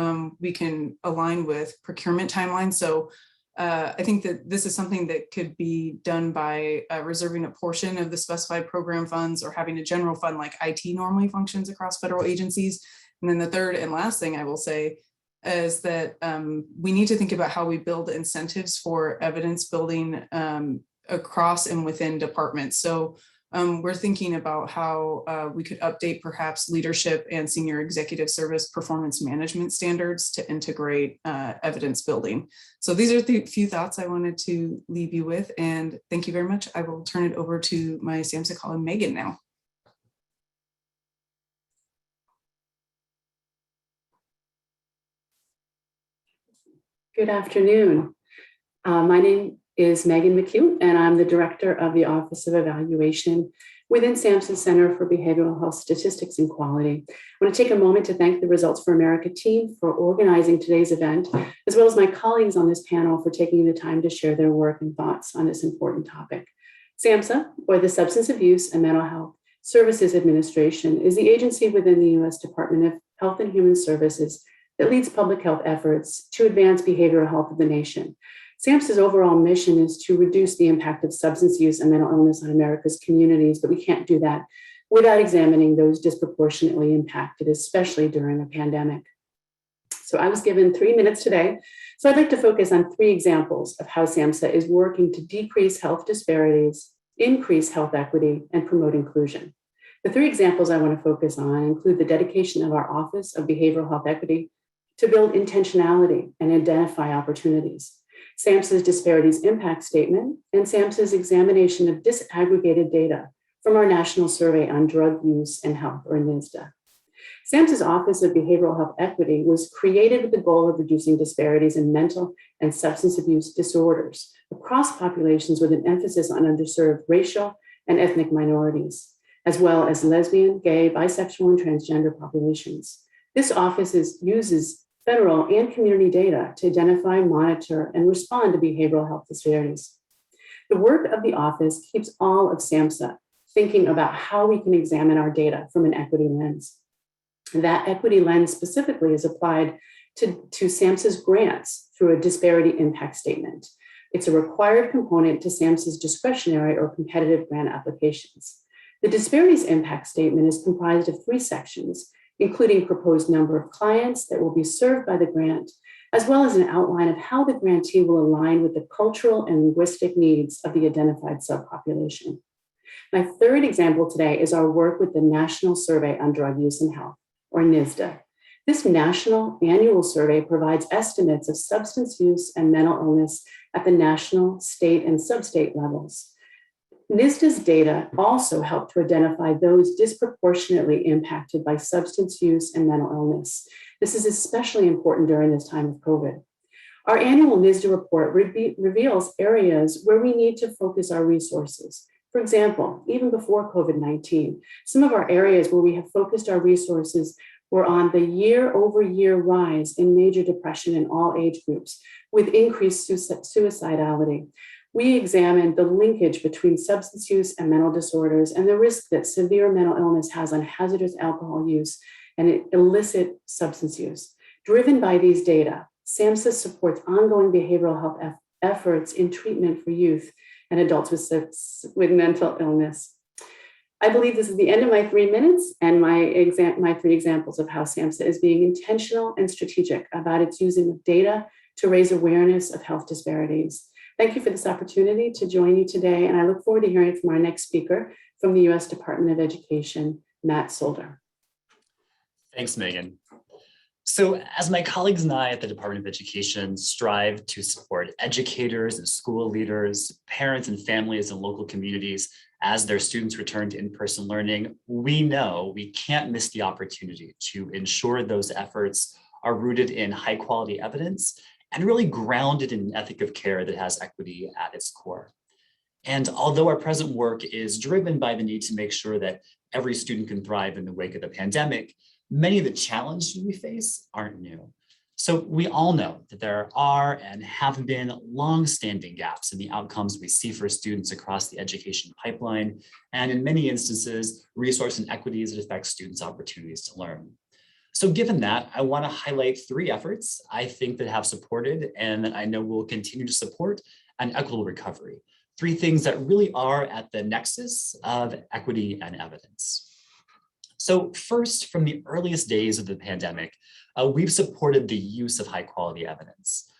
we can align with procurement timelines. So I think that this is something that could be done by reserving a portion of the specified program funds, or having a general fund like IT normally functions across federal agencies. And then the third and last thing I will say is that we need to think about how we build incentives for evidence building across and within departments. So we're thinking about how we could update perhaps leadership and senior executive service performance management standards to integrate evidence building. So these are the few thoughts I wanted to leave you with, and thank you very much. I will turn it over to my SAMHSA colleague, Megan, now. Good afternoon. My name is Megan McHugh, and I'm the Director of the Office of Evaluation within SAMHSA Center for Behavioral Health Statistics and Quality. I want to take a moment to thank the Results for America team for organizing today's event, as well as my colleagues on this panel for taking the time to share their work and thoughts on this important topic. SAMHSA, or the Substance Abuse and Mental Health Services Administration, is the agency within the U.S. Department of Health and Human Services that leads public health efforts to advance behavioral health of the nation. SAMHSA's overall mission is to reduce the impact of substance use and mental illness on America's communities, but we can't do that without examining those disproportionately impacted, especially during a pandemic. So I was given 3 minutes today, so I'd like to focus on 3 examples of how SAMHSA is working to decrease health disparities, increase health equity, and promote inclusion. The 3 examples I want to focus on include the dedication of our Office of Behavioral Health Equity to build intentionality and identify opportunities, SAMHSA's Disparities Impact Statement, and SAMHSA's examination of disaggregated data from our National Survey on Drug Use and Health, or NISDA. SAMHSA's Office of Behavioral Health Equity was created with the goal of reducing disparities in mental and substance abuse disorders across populations, with an emphasis on underserved racial and ethnic minorities, as well as lesbian, gay, bisexual, and transgender populations. This office uses federal and community data to identify, monitor, and respond to behavioral health disparities. The work of the office keeps all of SAMHSA thinking about how we can examine our data from an equity lens. That equity lens specifically is applied to SAMHSA's grants through a disparity impact statement. It's a required component to SAMHSA's discretionary or competitive grant applications. The disparities impact statement is comprised of 3 sections, including proposed number of clients that will be served by the grant, as well as an outline of how the grantee will align with the cultural and linguistic needs of the identified subpopulation. My third example today is our work with the National Survey on Drug Use and Health, or NSDUH. This national annual survey provides estimates of substance use and mental illness at the national, state, and sub-state levels. NSDUH's data also help to identify those disproportionately impacted by substance use and mental illness. This is especially important during this time of COVID. Our annual NSDUH report reveals areas where we need to focus our resources. For example, even before COVID-19, some of our areas where we have focused our resources were on the year-over-year rise in major depression in all age groups with increased suicidality. We examined the linkage between substance use and mental disorders and the risk that severe mental illness has on hazardous alcohol use and illicit substance use. Driven by these data, SAMHSA supports ongoing behavioral health efforts in treatment for youth and adults with mental illness. I believe this is the end of my 3 minutes and my 3 examples of how SAMHSA is being intentional and strategic about its using of data to raise awareness of health disparities. Thank you for this opportunity to join you today, and I look forward to hearing from our next speaker from the U.S. Department of Education, Matt Solder. Thanks, Megan. So as my colleagues and I at the Department of Education strive to support educators and school leaders, parents and families and local communities as their students return to in-person learning, we know we can't miss the opportunity to ensure those efforts are rooted in high quality evidence and really grounded in an ethic of care that has equity at its core. And although our present work is driven by the need to make sure that every student can thrive in the wake of the pandemic, many of the challenges we face aren't new. So we all know that there are and have been long-standing gaps in the outcomes we see for students across the education pipeline, and in many instances, resource inequities that affect students' opportunities to learn. So given that, I want to highlight 3 efforts I think that have supported and that I know will continue to support an equitable recovery. 3 things that really are at the nexus of equity and evidence. So first, from the earliest days of the pandemic, we've supported the use of high quality evidence.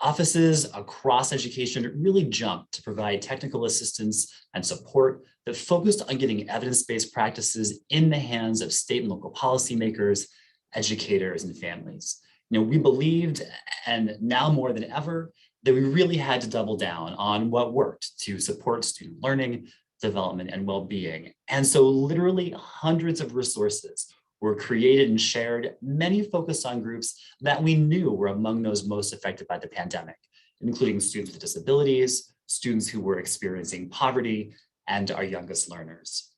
Offices across education really jumped to provide technical assistance and support that focused on getting evidence-based practices in the hands of state and local policymakers, educators, and families. We believed, and now more than ever, that we really had to double down on what worked to support student learning, development, and well-being. And so literally hundreds of resources were created and shared, many focused on groups that we knew were among those most affected by the pandemic, including students with disabilities, students who were experiencing poverty, and our youngest learners.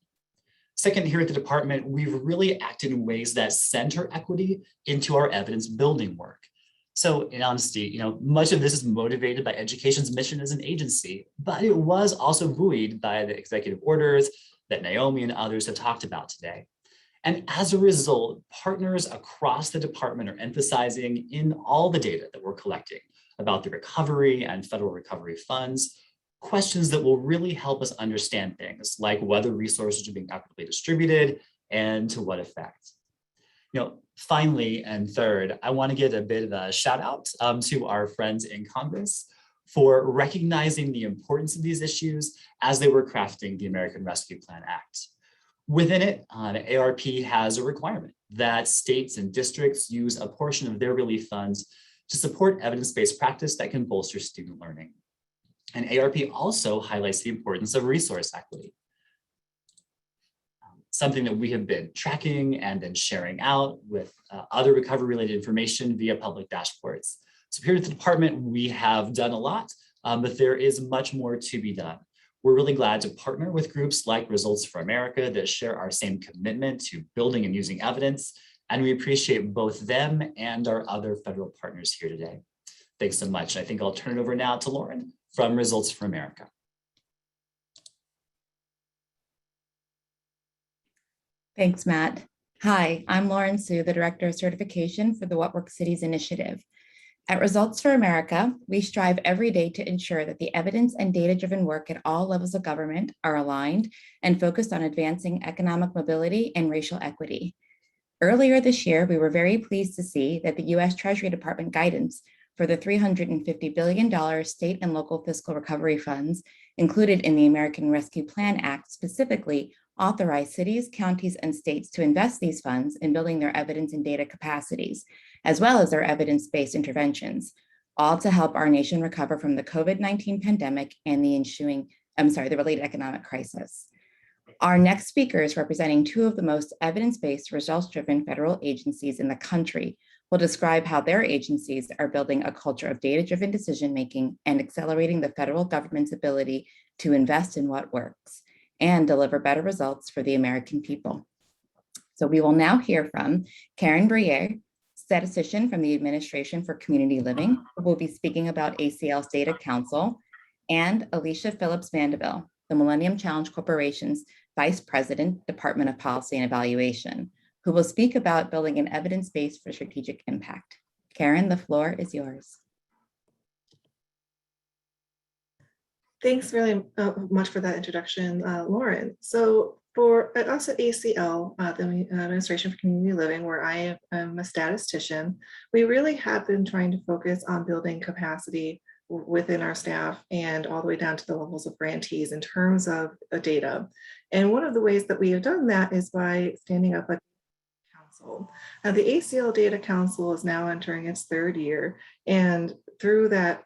Second, here at the department, we've really acted in ways that center equity into our evidence building work. So in honesty, much of this is motivated by education's mission as an agency, but it was also buoyed by the executive orders that Naomi and others have talked about today. And as a result, partners across the department are emphasizing in all the data that we're collecting about the recovery and federal recovery funds, questions that will really help us understand things like whether resources are being equitably distributed and to what effect. Finally, and third, I want to give a bit of a shout out to our friends in Congress for recognizing the importance of these issues as they were crafting the American Rescue Plan Act. Within it, ARP has a requirement that states and districts use a portion of their relief funds to support evidence-based practice that can bolster student learning. And ARP also highlights the importance of resource equity, something that we have been tracking and then sharing out with other recovery-related information via public dashboards. So here at the department, we have done a lot, but there is much more to be done. We're really glad to partner with groups like Results for America that share our same commitment to building and using evidence, and we appreciate both them and our other federal partners here today. Thanks so much. I think I'll turn it over now to Lauren from Results for America. Thanks, Matt. Hi, I'm Lauren Sue, the Director of Certification for the What Works Cities Initiative. At Results for America, we strive every day to ensure that the evidence and data-driven work at all levels of government are aligned and focused on advancing economic mobility and racial equity. Earlier this year, we were very pleased to see that the U.S. Treasury Department guidance for the $350 billion state and local fiscal recovery funds included in the American Rescue Plan Act specifically authorized cities, counties, and states to invest these funds in building their evidence and data capacities, as well as their evidence-based interventions, all to help our nation recover from the COVID-19 pandemic and the related economic crisis. Our next speakers, representing two of the most evidence-based, results-driven federal agencies in the country, will describe how their agencies are building a culture of data-driven decision-making and accelerating the federal government's ability to invest in what works and deliver better results for the American people. So we will now hear from Karen Briere, statistician from the Administration for Community Living, who will be speaking about ACL's Data Council, and Alicia Phillips Vandeville, the Millennium Challenge Corporation's Vice President, Department of Policy and Evaluation, who will speak about building an evidence base for strategic impact. Karen, the floor is yours. Thanks really much for that introduction, Lauren. So for us at ACL, the Administration for Community Living, where I am a statistician, we really have been trying to focus on building capacity within our staff and all the way down to the levels of grantees in terms of data. And one of the ways that we have done that is by standing up a council. Now, the ACL Data Council is now entering its third year, and through that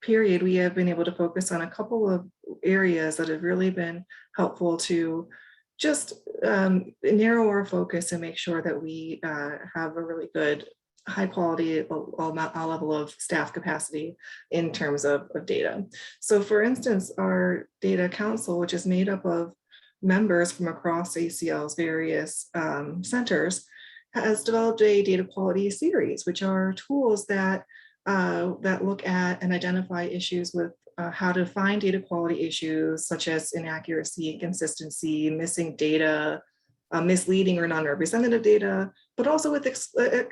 period, we have been able to focus on a couple of areas that have really been helpful to just narrow our focus and make sure that we have a really good, high quality level of staff capacity in terms of data. So for instance, our data council, which is made up of members from across ACL's various centers, has developed a data quality series, which are tools that look at and identify issues with how to find data quality issues such as inaccuracy, inconsistency, missing data, misleading or non-representative data, but also with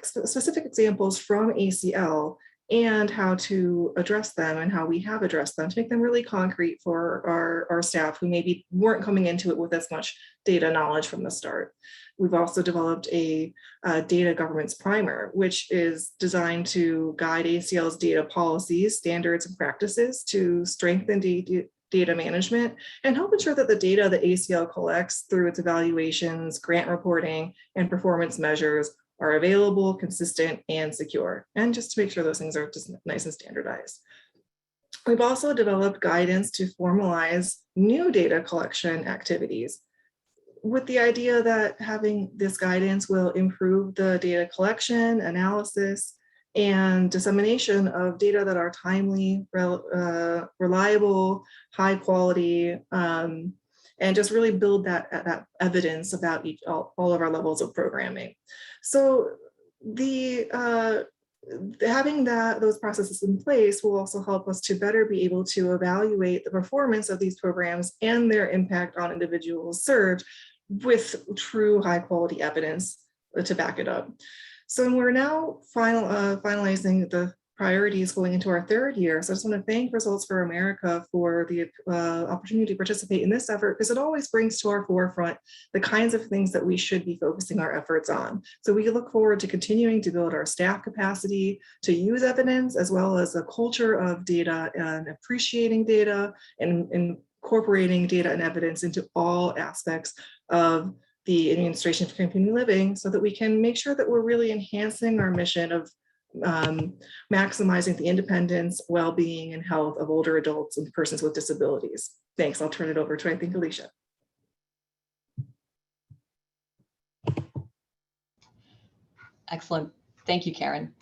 specific examples from ACL and how to address them and how we have addressed them to make them really concrete for our staff who maybe weren't coming into it with as much data knowledge from the start. We've also developed a data governance primer, which is designed to guide ACL's data policies, standards, and practices to strengthen data management and help ensure that the data that ACL collects through its evaluations, grant reporting, and performance measures are available, consistent, and secure. And just to make sure those things are just nice and standardized. We've also developed guidance to formalize new data collection activities with the idea that having this guidance will improve the data collection, analysis, and dissemination of data that are timely, reliable, high quality, and just really build that evidence about all of our levels of programming. So having those processes in place will also help us to better be able to evaluate the performance of these programs and their impact on individuals served with true high quality evidence to back it up. So we're now finalizing the priorities going into our third year. So I just want to thank Results for America for the opportunity to participate in this effort, because it always brings to our forefront the kinds of things that we should be focusing our efforts on. So we look forward to continuing to build our staff capacity to use evidence, as well as a culture of data and appreciating data and incorporating data and evidence into all aspects of the Administration for Community Living, so that we can make sure that we're really enhancing our mission of maximizing the independence, well-being, and health of older adults and persons with disabilities. Thanks. I'll turn it over to, I think, Alicia. Excellent. Thank you, Karen.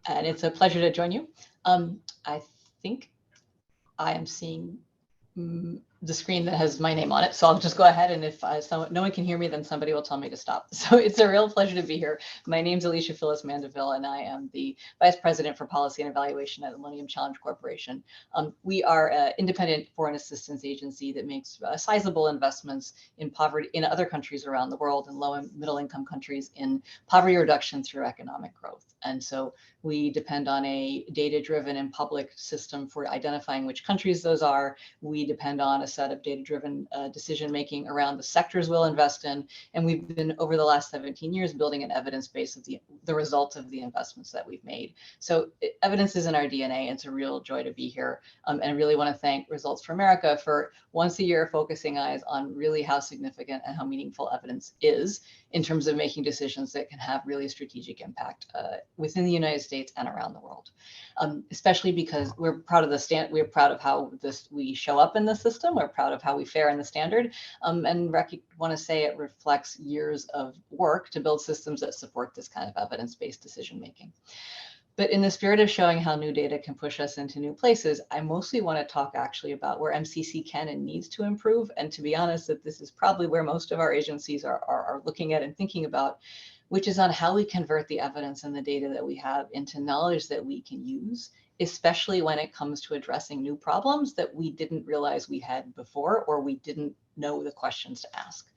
And it's a pleasure to join you. I think I am seeing the screen that has my name on it. So I'll just go ahead, and if no one can hear me, then somebody will tell me to stop. So it's a real pleasure to be here. My name's Alicia Phyllis Mandeville, and I am the Vice President for Policy and Evaluation at the Millennium Challenge Corporation. We are an independent foreign assistance agency that makes sizable investments in poverty in other countries around the world, and low and middle income countries, in poverty reduction through economic growth. And so we depend on a data-driven and public system for identifying which countries those are. We depend on a set of data-driven decision-making around the sectors we'll invest in. And we've been, over the last 17 years, building an evidence base of the results of the investments that we've made. So evidence is in our DNA. It's a real joy to be here. And I really want to thank Results for America for once a year focusing eyes on really how significant and how meaningful evidence is in terms of making decisions that can have really strategic impact within the United States and around the world. Especially because we're proud of we're proud of how we show up in the system. We're proud of how we fare in the standard, and want to say it reflects years of work to build systems that support this kind of evidence-based decision making. But in the spirit of showing how new data can push us into new places, I mostly want to talk actually about where MCC can and needs to improve. And to be honest, that this is probably where most of our agencies are looking at and thinking about, which is on how we convert the evidence and the data that we have into knowledge that we can use, especially when it comes to addressing new problems that we didn't realize we had before, or we didn't know the questions to ask.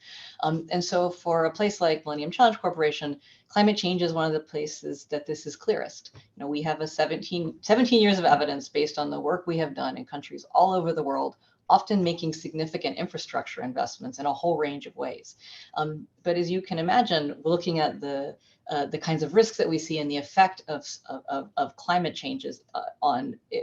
And so for a place like Millennium Challenge Corporation, climate change is one of the places that this is clearest. You know, we have 17 years of evidence based on the work we have done in countries all over the world, often making significant infrastructure investments in a whole range of ways. But as you can imagine, looking at the kinds of risks that we see and the effect of climate changes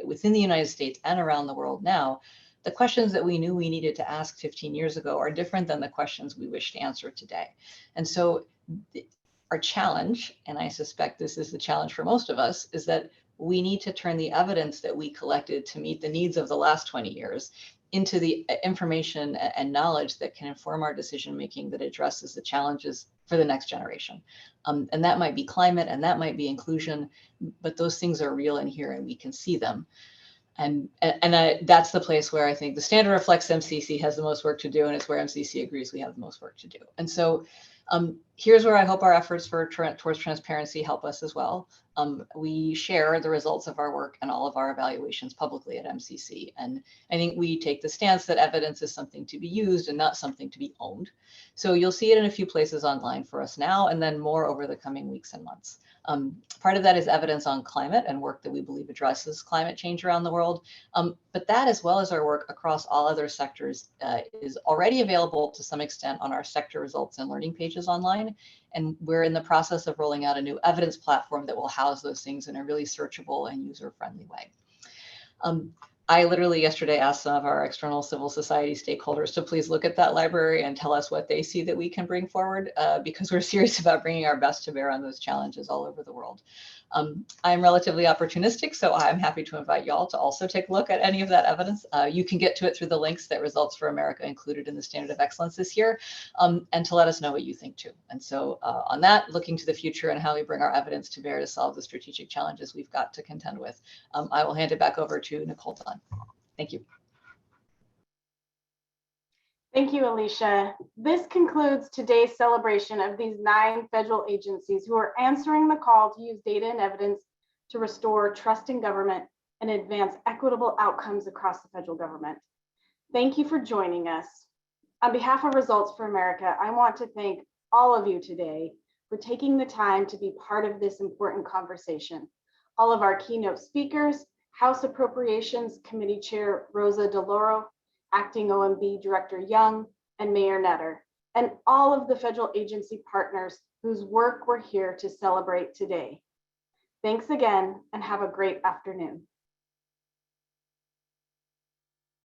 within the United States and around the world now, the questions that we knew we needed to ask 15 years ago are different than the questions we wish to answer today. And so our challenge, and I suspect this is the challenge for most of us, is that we need to turn the evidence that we collected to meet the needs of the last 20 years into the information and knowledge that can inform our decision-making that addresses the challenges for the next generation. And that might be climate, and that might be inclusion, but those things are real in here and we can see them. And that's the place where I think the standard reflects MCC has the most work to do, and it's where MCC agrees we have the most work to do. And so here's where I hope our efforts towards transparency help us as well. We share the results of our work and all of our evaluations publicly at MCC. And I think we take the stance that evidence is something to be used and not something to be owned. So you'll see it in a few places online for us now, and then more over the coming weeks and months. Part of that is evidence on climate and work that we believe addresses climate change around the world. But that, as well as our work across all other sectors, is already available to some extent on our sector results and learning pages online. And we're in the process of rolling out a new evidence platform that will house those things in a really searchable and user-friendly way. I literally yesterday asked some of our external civil society stakeholders to please look at that library and tell us what they see that we can bring forward, because we're serious about bringing our best to bear on those challenges all over the world. I'm relatively opportunistic, so I'm happy to invite y'all to also take a look at any of that evidence. You can get to it through the links that Results for America included in the Standard of Excellence this year, and to let us know what you think too. And so on that, looking to the future and how we bring our evidence to bear to solve the strategic challenges we've got to contend with, I will hand it back over to Nicole Dunn. Thank you. Thank you, Alicia. This concludes today's celebration of these 9 federal agencies who are answering the call to use data and evidence to restore trust in government and advance equitable outcomes across the federal government. Thank you for joining us. On behalf of Results for America, I want to thank all of you today for taking the time to be part of this important conversation. All of our keynote speakers, House Appropriations Committee Chair Rosa DeLauro, Acting OMB Director Young, and Mayor Nutter, and all of the federal agency partners whose work we're here to celebrate today. Thanks again, and have a great afternoon.